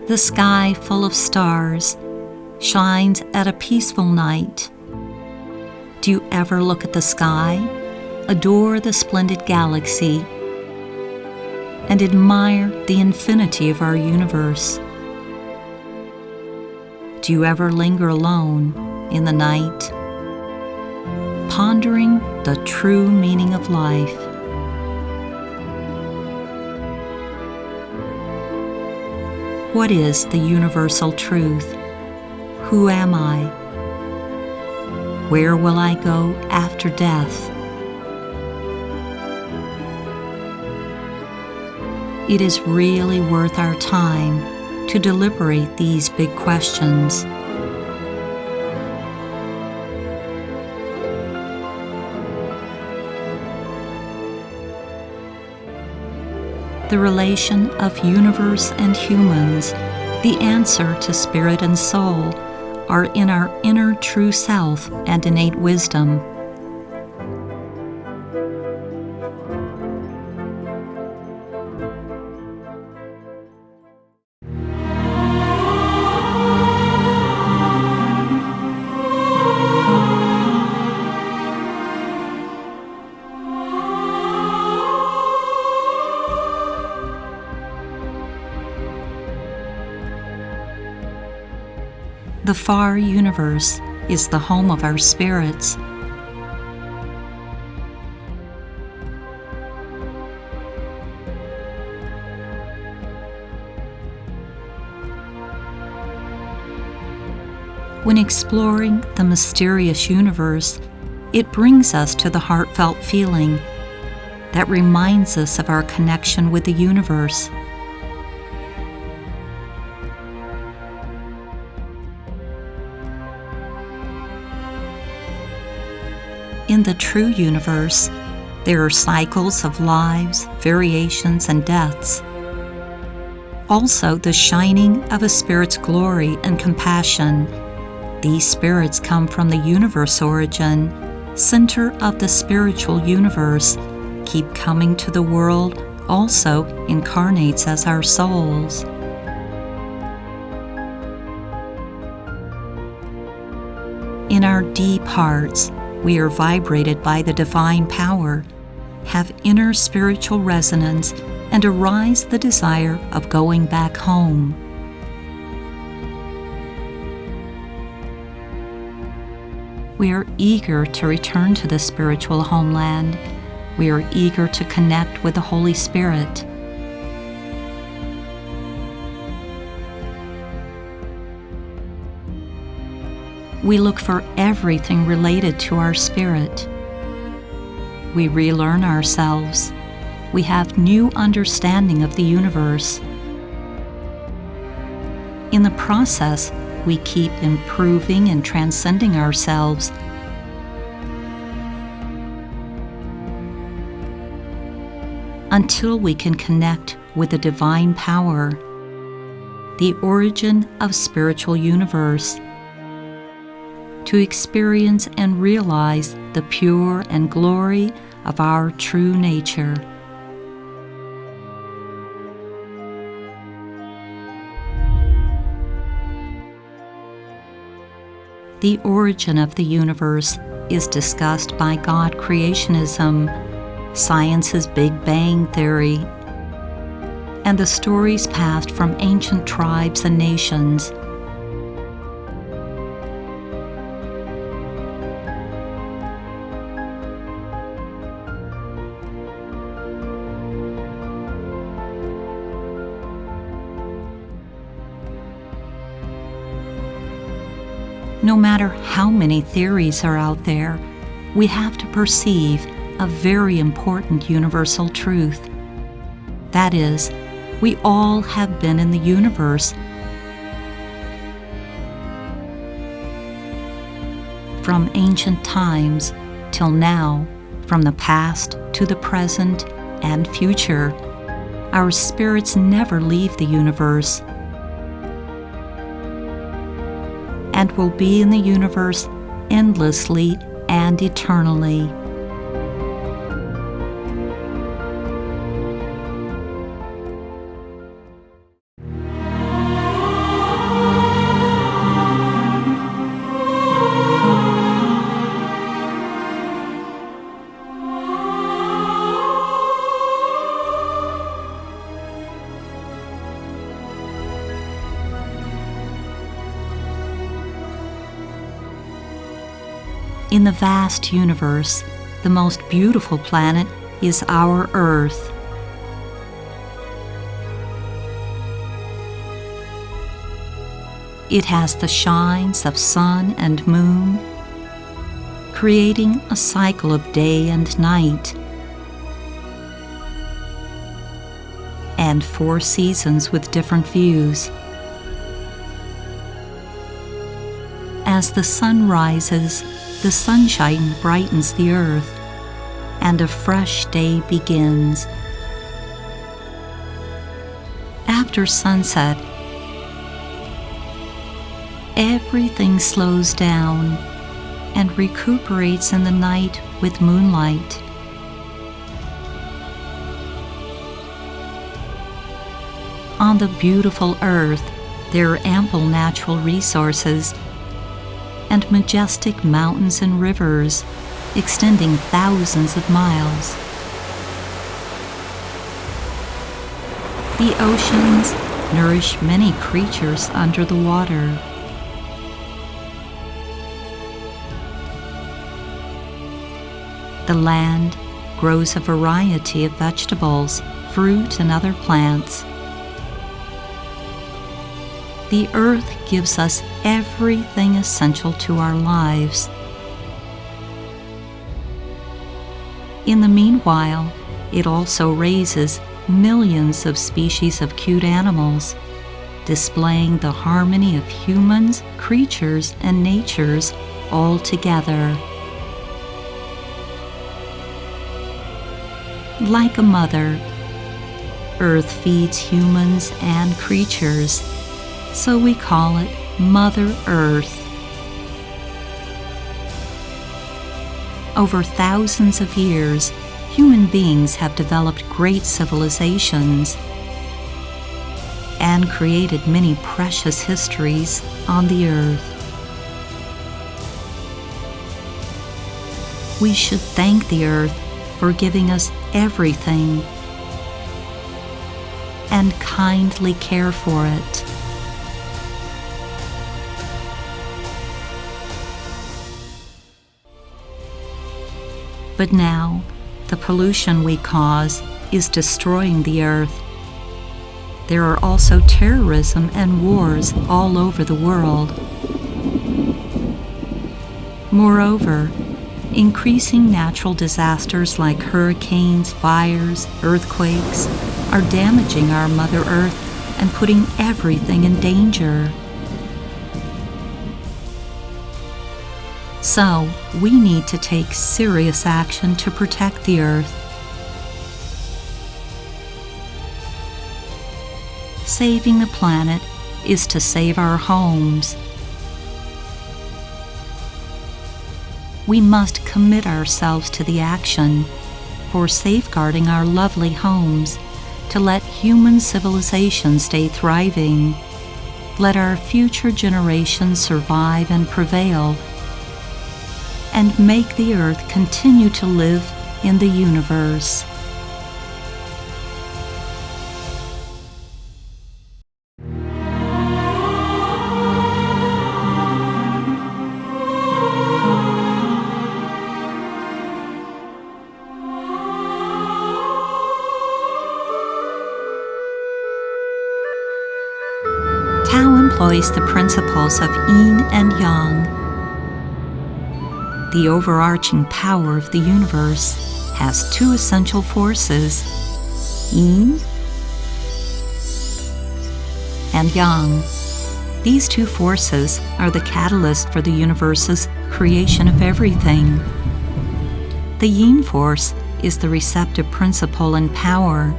The sky full of stars shines at a peaceful night. Do you ever look at the sky, adore the splendid galaxy, and admire the infinity of our universe? Do you ever linger alone in the night, pondering the true meaning of life? What is the universal truth? Who am I? Where will I go after death? It is really worth our time to deliberate these big questions. The relation of universe and humans, the answer to spirit and soul, are in our inner true self and innate wisdom. The far universe is the home of our spirits. When exploring the mysterious universe, it brings us to the heartfelt feeling that reminds us of our connection with the universe. In the true universe, there are cycles of lives, variations, and deaths. Also, the shining of a spirit's glory and compassion. These spirits come from the universe origin, center of the spiritual universe, keep coming to the world, also incarnates as our souls. In our deep hearts, we are vibrated by the divine power, have inner spiritual resonance, and arise the desire of going back home. We are eager to return to the spiritual homeland. We are eager to connect with the Holy Spirit. We look for everything related to our spirit. We relearn ourselves. We have new understanding of the universe. In the process, we keep improving and transcending ourselves. Until we can connect with the divine power, the origin of spiritual universe, to experience and realize the pure and glory of our true nature. The origin of the universe is discussed by God creationism, science's Big Bang theory, and the stories passed from ancient tribes and nations. No matter how many theories are out there, we have to perceive a very important universal truth. That is, we all have been in the universe from ancient times till now, from the past to the present and future. Our spirits never leave the universe and will be in the universe endlessly and eternally. In the vast universe, the most beautiful planet is our Earth. It has the shines of sun and moon, creating a cycle of day and night, and 4 seasons with different views. As the sun rises, the sunshine brightens the earth, and a fresh day begins. After sunset, everything slows down and recuperates in the night with moonlight. On the beautiful earth, there are ample natural resources and majestic mountains and rivers extending thousands of miles. The oceans nourish many creatures under the water. The land grows a variety of vegetables, fruit, and other plants. The earth gives us everything essential to our lives. In the meanwhile, it also raises millions of species of cute animals, displaying the harmony of humans, creatures, and natures all together. Like a mother, Earth feeds humans and creatures, so we call it Mother Earth. Over thousands of years, human beings have developed great civilizations and created many precious histories on the earth. We should thank the earth for giving us everything and kindly care for it. But now, the pollution we cause is destroying the earth. There are also terrorism and wars all over the world. Moreover, increasing natural disasters like hurricanes, fires, earthquakes are damaging our Mother Earth and putting everything in danger. So, we need to take serious action to protect the earth. Saving the planet is to save our homes. We must commit ourselves to the action for safeguarding our lovely homes, to let human civilization stay thriving. Let our future generations survive and prevail, and make the earth continue to live in the universe. Tao employs the principles of yin and yang. The overarching power of the universe has 2 essential forces, yin and yang. These 2 forces are the catalyst for the universe's creation of everything. The yin force is the receptive principle and power,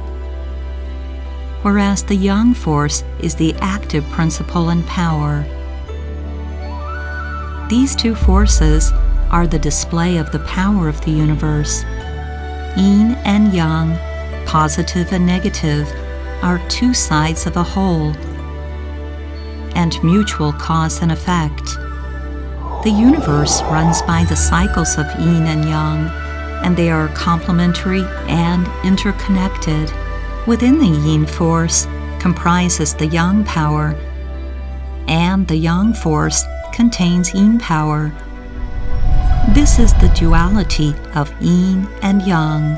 whereas the yang force is the active principle and power. These 2 forces are the display of the power of the universe. Yin and yang, positive and negative, are 2 sides of a whole, and mutual cause and effect. The universe runs by the cycles of yin and yang, and they are complementary and interconnected. Within the yin force comprises the yang power, and the yang force contains yin power. This is the duality of yin and yang.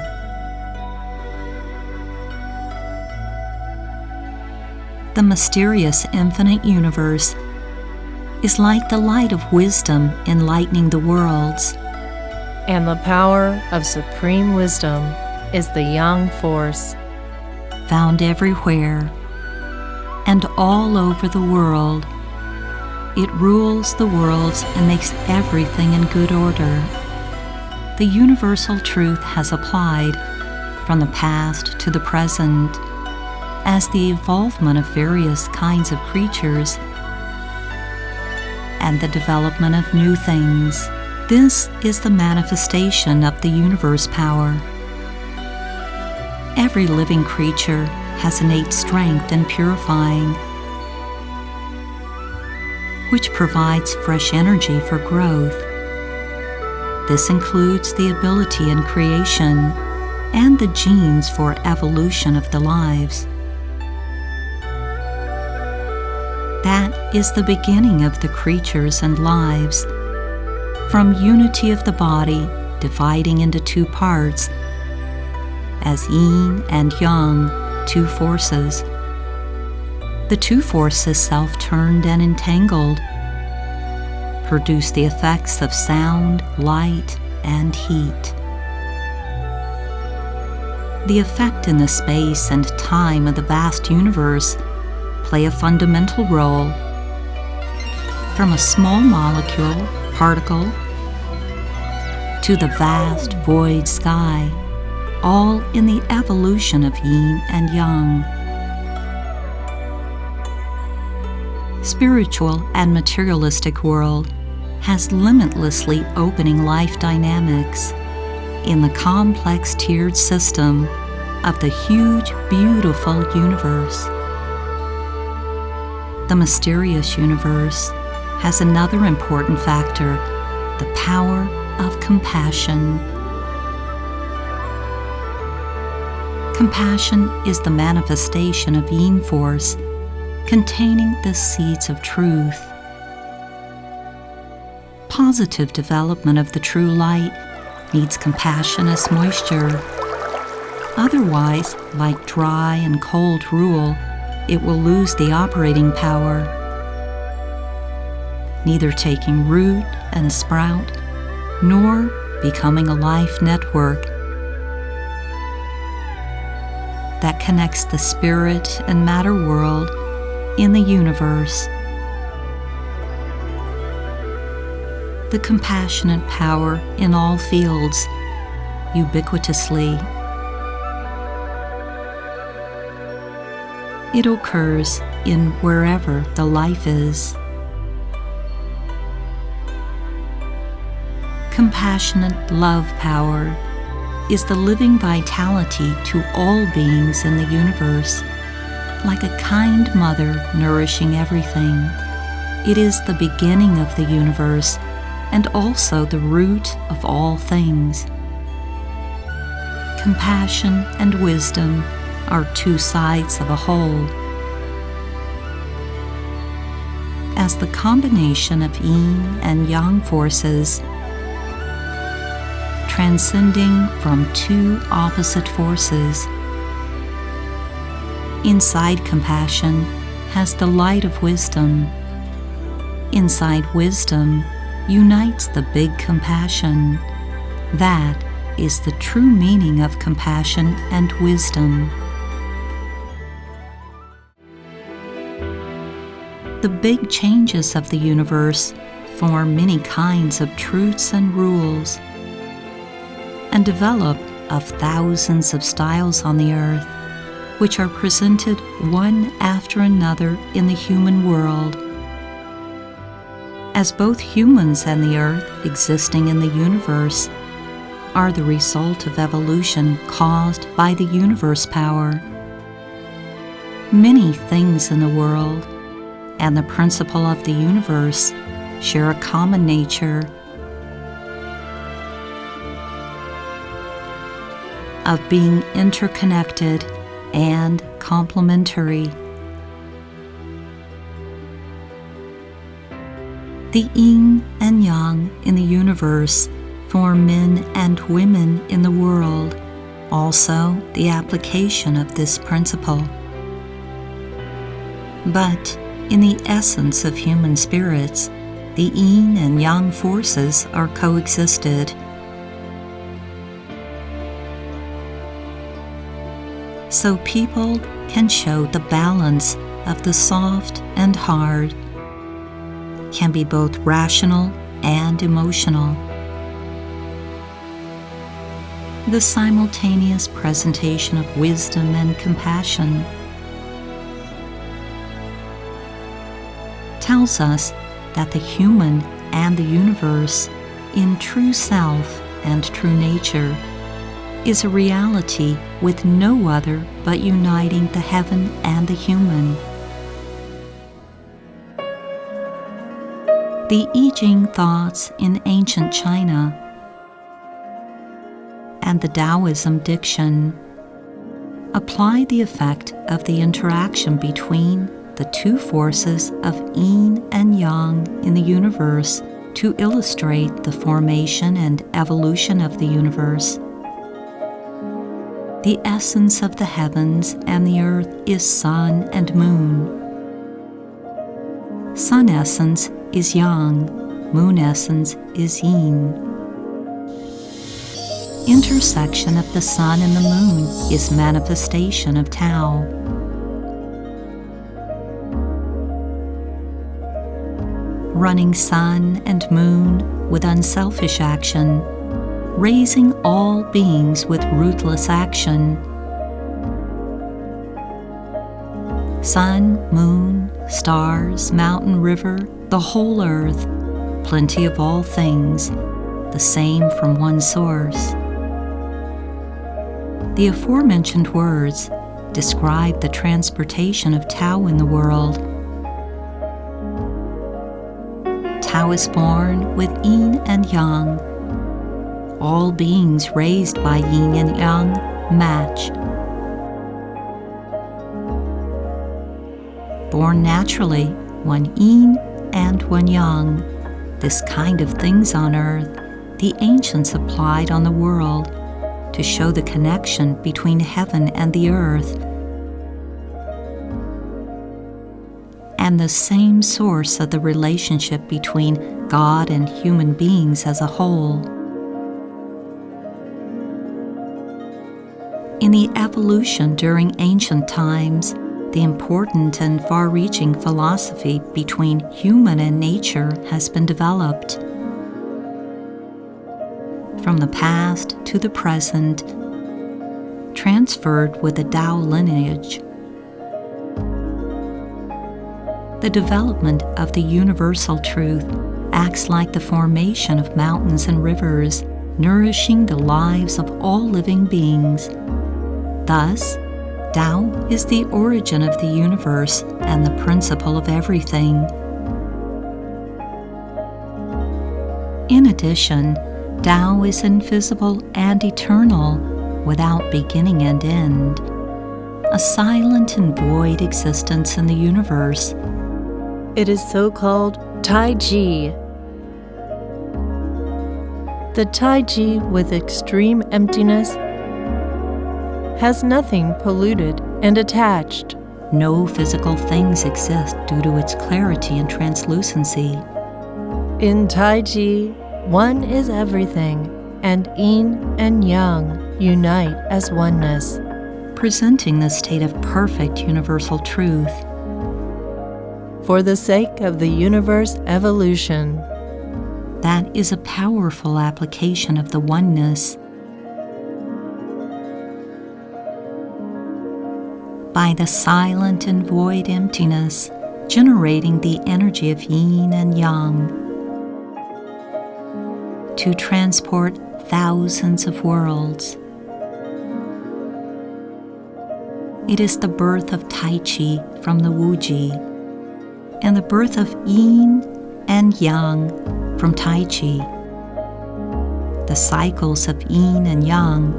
The mysterious infinite universe is like the light of wisdom enlightening the worlds. And the power of supreme wisdom is the yang force, found everywhere and all over the world. It rules the worlds and makes everything in good order. The universal truth has applied from the past to the present as the evolvement of various kinds of creatures and the development of new things. This is the manifestation of the universe power. Every living creature has innate strength in purifying, which provides fresh energy for growth. This includes the ability in creation and the genes for evolution of the lives. That is the beginning of the creatures and lives, from unity of the body dividing into two parts, as yin and yang, two forces. The two forces, self-turned and entangled, produce the effects of sound, light, and heat. The effect in the space and time of the vast universe play a fundamental role, from a small molecule, particle, to the vast void sky, all in the evolution of yin and yang. Spiritual and materialistic world has limitlessly opening life dynamics in the complex tiered system of the huge, beautiful universe. The mysterious universe has another important factor, the power of compassion. Compassion is the manifestation of yin force, containing the seeds of truth. Positive development of the true light needs compassion as moisture. Otherwise, like dry and cold rule, it will lose the operating power, neither taking root and sprout, nor becoming a life network that connects the spirit and matter world in the universe. The compassionate power in all fields, ubiquitously. It occurs in wherever the life is. Compassionate love power is the living vitality to all beings in the universe, like a kind mother nourishing everything. It is the beginning of the universe and also the root of all things. Compassion and wisdom are two sides of a whole. As the combination of yin and yang forces, transcending from two opposite forces. Inside compassion has the light of wisdom. Inside wisdom unites the big compassion. That is the true meaning of compassion and wisdom. The big changes of the universe form many kinds of truths and rules, and develop of thousands of styles on the earth, which are presented one after another in the human world. As both humans and the earth existing in the universe are the result of evolution caused by the universe power, many things in the world and the principle of the universe share a common nature of being interconnected and complementary. The yin and yang in the universe for men and women in the world, also the application of this principle. But in the essence of human spirits, the yin and yang forces are coexisted. So people can show the balance of the soft and hard, can be both rational and emotional. The simultaneous presentation of wisdom and compassion tells us that the human and the universe, in true self and true nature, is a reality with no other but uniting the heaven and the human. The I Ching thoughts in ancient China and the Taoism diction apply the effect of the interaction between the two forces of yin and yang in the universe to illustrate the formation and evolution of the universe. The essence of the heavens and the earth is sun and moon. Sun essence is yang, moon essence is yin. Intersection of the sun and the moon is manifestation of Tao. Running sun and moon with unselfish action, raising all beings with ruthless action. Sun, moon, stars, mountain, river, the whole earth, plenty of all things, the same from one source. The aforementioned words describe the transportation of Tao in the world. Tao is born with yin and yang. All beings raised by yin and yang match. Born naturally, one yin and one yang. This kind of things on earth, the ancients applied on the world to show the connection between heaven and the earth, and the same source of the relationship between God and human beings as a whole. In the evolution during ancient times, the important and far-reaching philosophy between human and nature has been developed. From the past to the present, transferred with the Tao lineage. The development of the universal truth acts like the formation of mountains and rivers, nourishing the lives of all living beings. Thus, Tao is the origin of the universe and the principle of everything. In addition, Tao is invisible and eternal, without beginning and end, a silent and void existence in the universe. It is so-called Tai Chi. The Tai Chi with extreme emptiness has nothing polluted and attached. No physical things exist due to its clarity and translucency. In Tai Chi, one is everything, and yin and yang unite as oneness, presenting the state of perfect universal truth. For the sake of the universe evolution. That is a powerful application of the oneness. By the silent and void emptiness, generating the energy of yin and yang, to transport thousands of worlds. It is the birth of Tai Chi from the Wuji, and the birth of yin and yang from Tai Chi. The cycles of yin and yang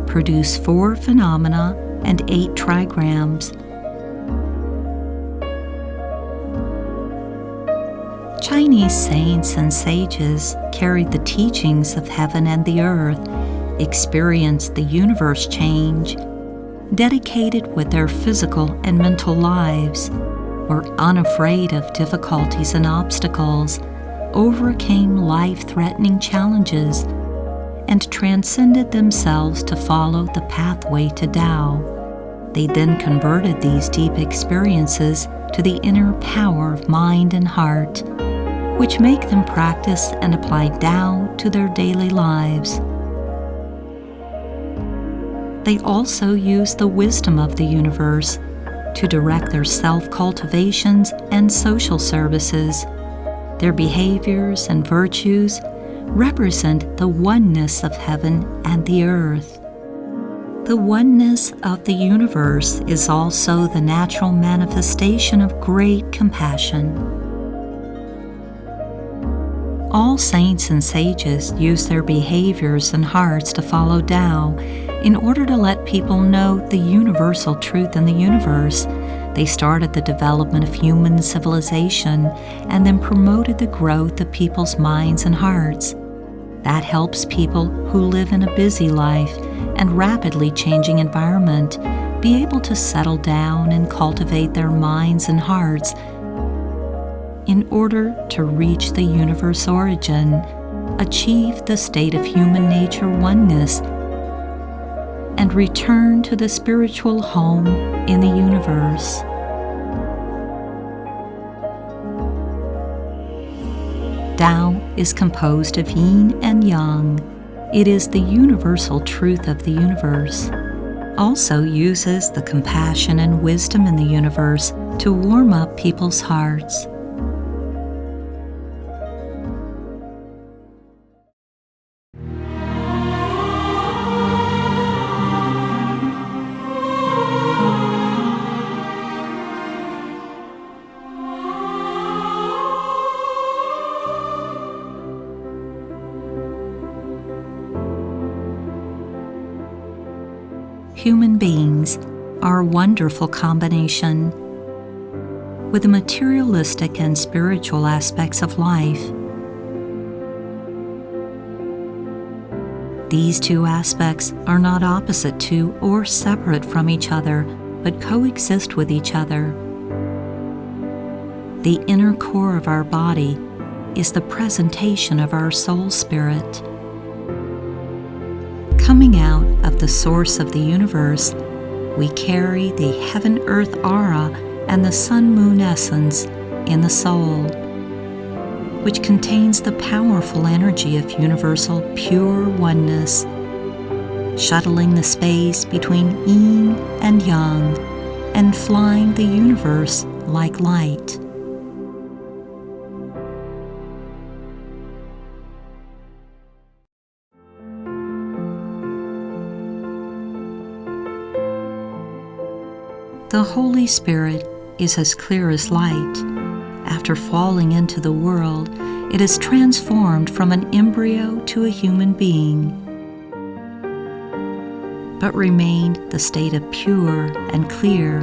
produce 4 phenomena and 8 trigrams. Chinese saints and sages carried the teachings of heaven and the earth, experienced the universe change, dedicated with their physical and mental lives, were unafraid of difficulties and obstacles, overcame life-threatening challenges, and transcended themselves to follow the pathway to Tao. They then converted these deep experiences to the inner power of mind and heart, which make them practice and apply Tao to their daily lives. They also use the wisdom of the universe to direct their self-cultivations and social services. Their behaviors and virtues represent the oneness of heaven and the earth. The oneness of the universe is also the natural manifestation of great compassion. All saints and sages use their behaviors and hearts to follow Tao in order to let people know the universal truth in the universe. They started the development of human civilization and then promoted the growth of people's minds and hearts. That helps people who live in a busy life and rapidly changing environment be able to settle down and cultivate their minds and hearts in order to reach the universe origin, achieve the state of human nature oneness, and return to the spiritual home in the universe. Tao is composed of yin and yang. It is the universal truth of the universe. Also uses the compassion and wisdom in the universe to warm up people's hearts. Human beings are a wonderful combination, with the materialistic and spiritual aspects of life. These two aspects are not opposite to or separate from each other, but coexist with each other. The inner core of our body is the presentation of our soul spirit. Coming out of the source of the universe, we carry the heaven-earth aura and the sun-moon essence in the soul, which contains the powerful energy of universal pure oneness, shuttling the space between yin and yang and flying the universe like light. The Holy Spirit is as clear as light. After falling into the world, it is transformed from an embryo to a human being, but remained the state of pure and clear.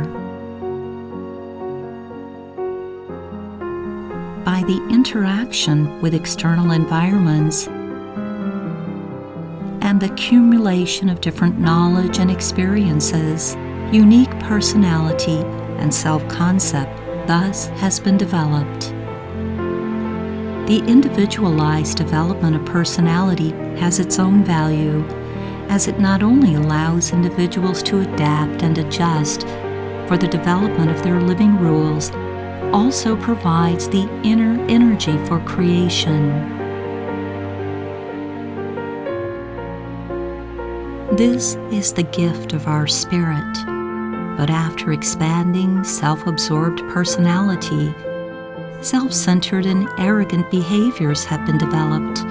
By the interaction with external environments and the accumulation of different knowledge and experiences, unique personality and self-concept thus has been developed. The individualized development of personality has its own value, as it not only allows individuals to adapt and adjust for the development of their living rules, also provides the inner energy for creation. This is the gift of our spirit. But after expanding self-absorbed personality, self-centered and arrogant behaviors have been developed.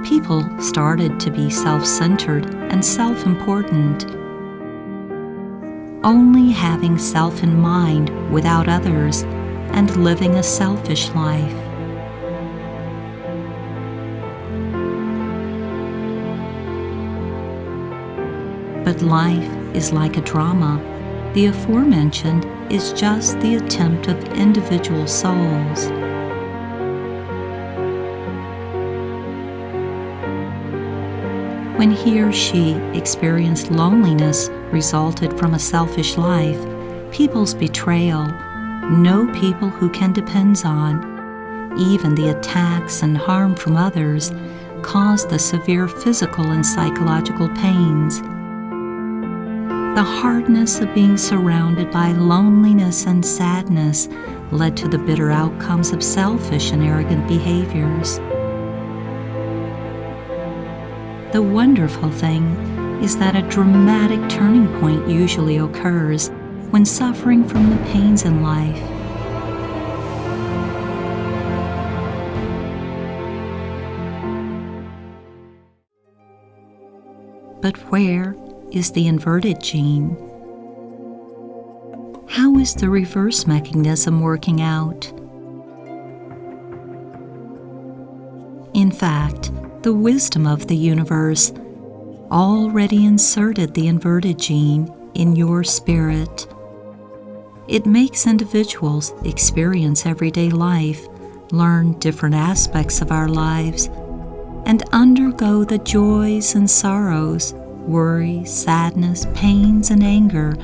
People started to be self-centered and self-important, only having self in mind without others and living a selfish life. But life is like a drama. The aforementioned is just the attempt of individual souls. When he or she experienced loneliness resulted from a selfish life, people's betrayal, no people who can depend on, even the attacks and harm from others, cause the severe physical and psychological pains. The hardness of being surrounded by loneliness and sadness led to the bitter outcomes of selfish and arrogant behaviors. The wonderful thing is that a dramatic turning point usually occurs when suffering from the pains in life. But where is the inverted gene? How is the reverse mechanism working out? In fact, the wisdom of the universe already inserted the inverted gene in your spirit. It makes individuals experience everyday life, learn different aspects of our lives, and undergo the joys and sorrows, worry, sadness, pains, and anger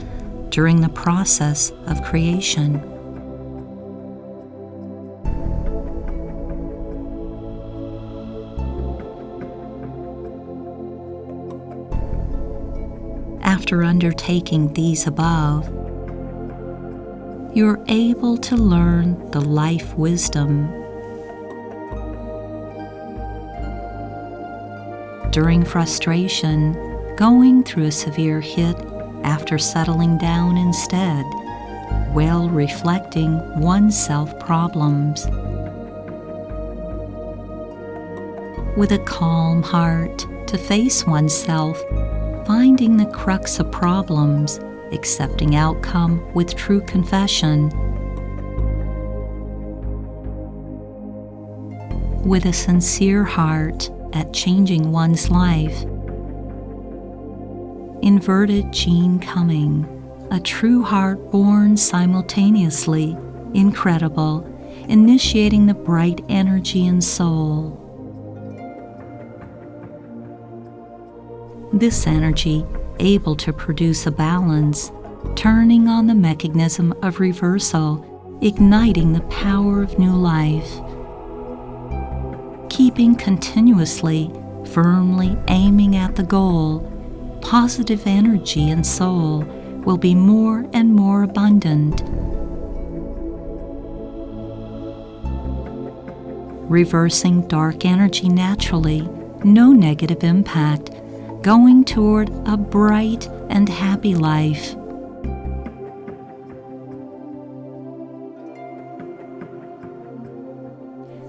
during the process of creation. After undertaking these above, you're able to learn the life wisdom. During frustration, going through a severe hit after settling down instead, while reflecting oneself problems. With a calm heart to face oneself, finding the crux of problems, accepting outcome with true confession. With a sincere heart at changing one's life. Inverted gene coming, a true heart born simultaneously, incredible, initiating the bright energy and soul. This energy able to produce a balance, turning on the mechanism of reversal, igniting the power of new life. Keeping continuously, firmly aiming at the goal, positive energy and soul will be more and more abundant. Reversing dark energy naturally, no negative impact, going toward a bright and happy life.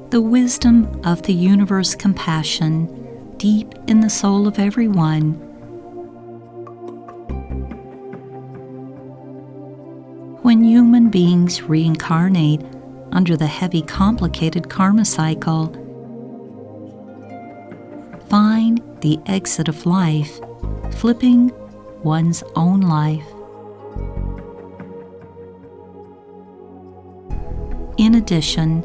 The wisdom of the universe compassion deep in the soul of everyone. When human beings reincarnate under the heavy, complicated karma cycle, find the exit of life, flipping one's own life. In addition,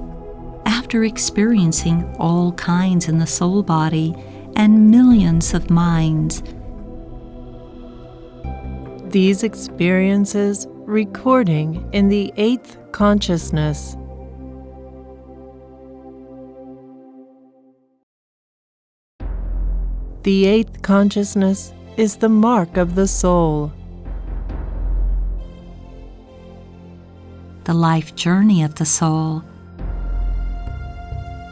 after experiencing all kinds in the soul body and millions of minds, these experiences recording in the 8th consciousness. The 8th consciousness is the mark of the soul. The life journey of the soul.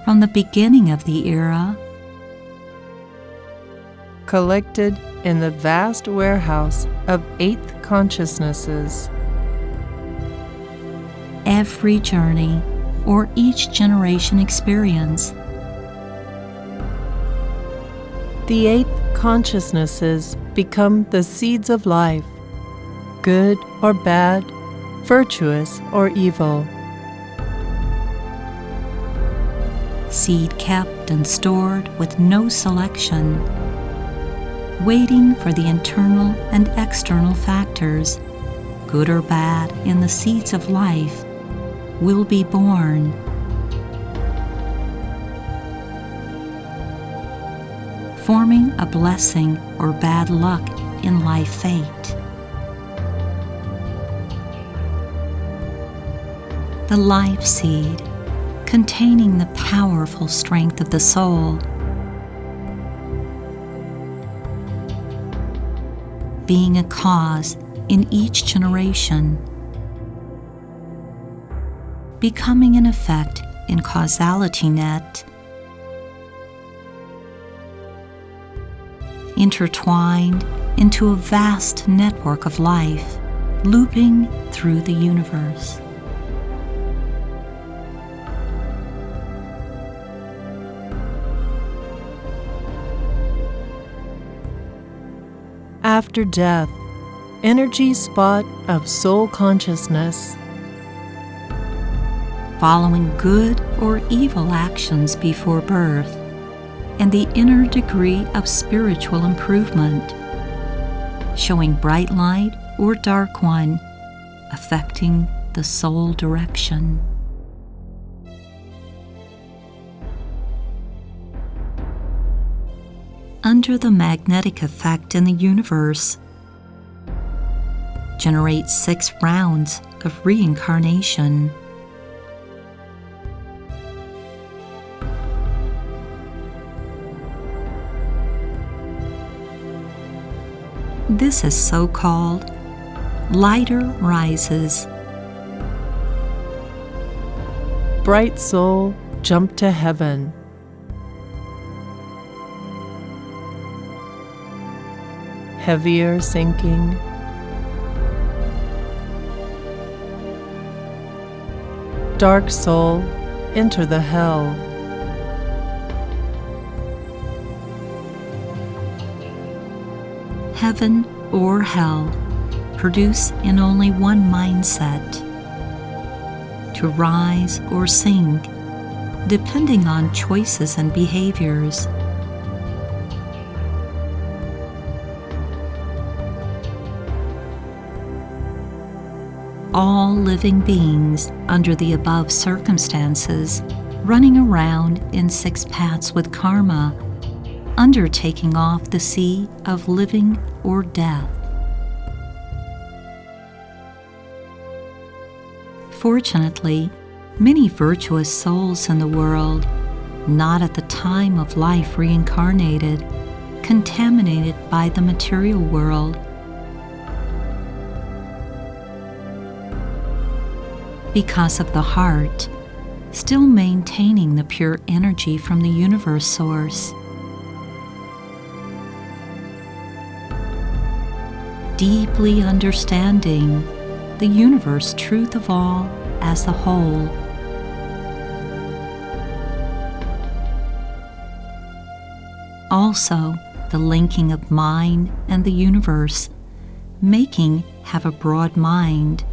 From the beginning of the era, collected in the vast warehouse of 8th consciousnesses. Every journey or each generation experience. The 8th consciousnesses become the seeds of life, good or bad, virtuous or evil. Seed kept and stored with no selection, waiting for the internal and external factors, good or bad, in the seeds of life, will be born. forming a blessing or bad luck in life fate. The life seed, containing the powerful strength of the soul, being a cause in each generation, becoming an effect in causality net, intertwined into a vast network of life, looping through the universe. After death, energy spot of soul consciousness. Following good or evil actions before birth, and the inner degree of spiritual improvement, showing bright light or dark one, affecting the soul direction. Under the magnetic effect in the universe, generate 6 rounds of reincarnation. This is so-called lighter rises. Bright soul, jump to heaven. Heavier sinking. Dark soul, enter the hell. Heaven or hell produce in only one mindset, to rise or sink, depending on choices and behaviors. All living beings under the above circumstances, running around in 6 paths with karma, undertaking off the sea of living or death. Fortunately, many virtuous souls in the world, not at the time of life reincarnated, contaminated by the material world, because of the heart, still maintaining the pure energy from the universe source. Deeply understanding the universe truth of all as a whole. Also, the linking of mind and the universe, making have a broad mind.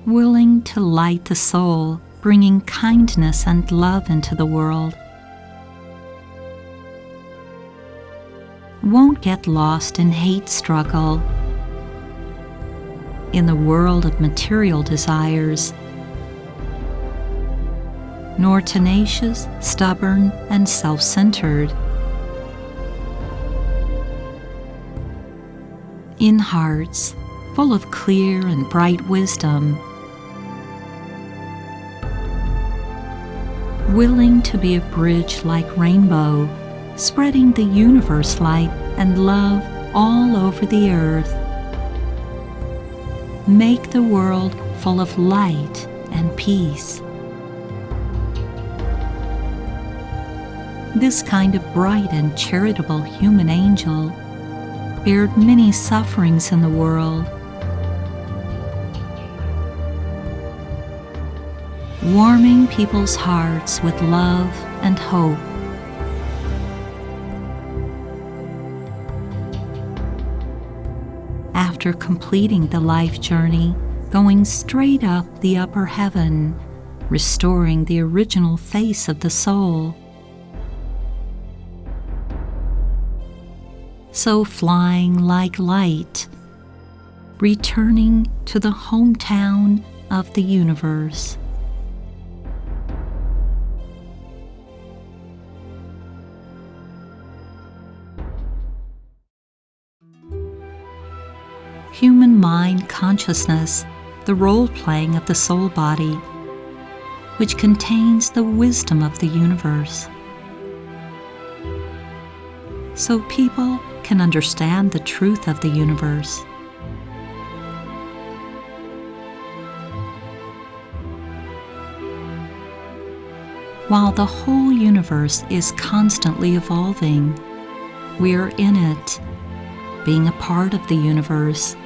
Willing to light the soul, bringing kindness and love into the world. Won't get lost in hate struggle. In the world of material desires, nor tenacious, stubborn, and self-centered. In hearts full of clear and bright wisdom, willing to be a bridge like rainbow, spreading the universe light and love all over the earth. Make the world full of light and peace. This kind of bright and charitable human angel bared many sufferings in the world, warming people's hearts with love and hope. After completing the life journey, going straight up the upper heaven, restoring the original face of the soul. So flying like light, returning to the hometown of the universe. human mind consciousness, the role-playing of the soul body, which contains the wisdom of the universe. So people can understand the truth of the universe. While the whole universe is constantly evolving, we are in it, being a part of the universe,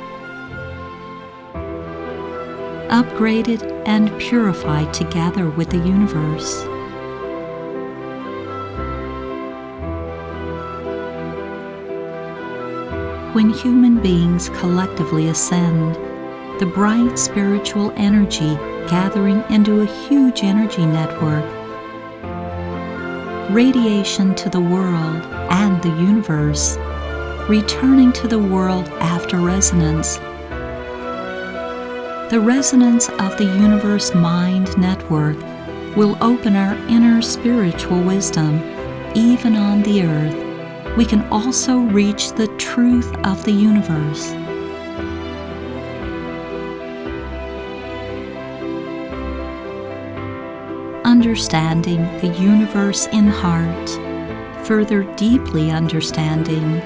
upgraded and purified together with the universe. When human beings collectively ascend, the bright spiritual energy gathering into a huge energy network, radiation to the world and the universe, returning to the world after resonance. The resonance of the universe mind network will open our inner spiritual wisdom. Even on the earth, we can also reach the truth of the universe. Understanding the universe in heart, further deeply understanding,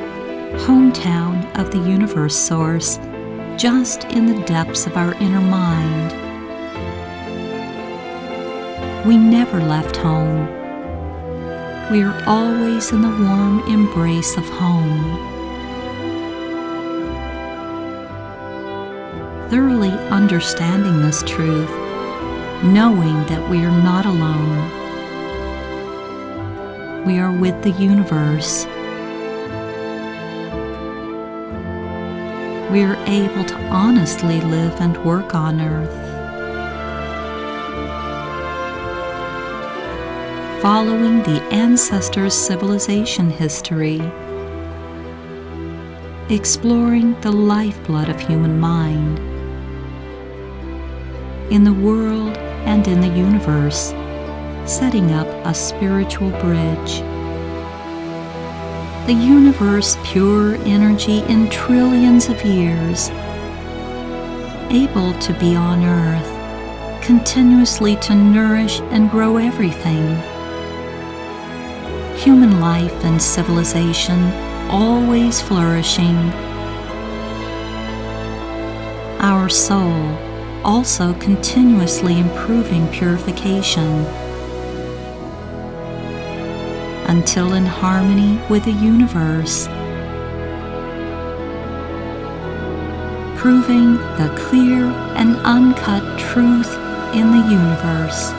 hometown of the universe source, just in the depths of our inner mind. We never left home. We are always in the warm embrace of home. Thoroughly understanding this truth, knowing that we are not alone. We are with the universe. We are able to honestly live and work on earth. Following the ancestors' civilization history, exploring the lifeblood of human mind, in the world and in the universe, setting up a spiritual bridge. The universe pure energy in trillions of years, able to be on earth, continuously to nourish and grow everything. Human life and civilization always flourishing. Our soul also continuously improving purification until in harmony with the universe, proving the clear and uncut truth in the universe.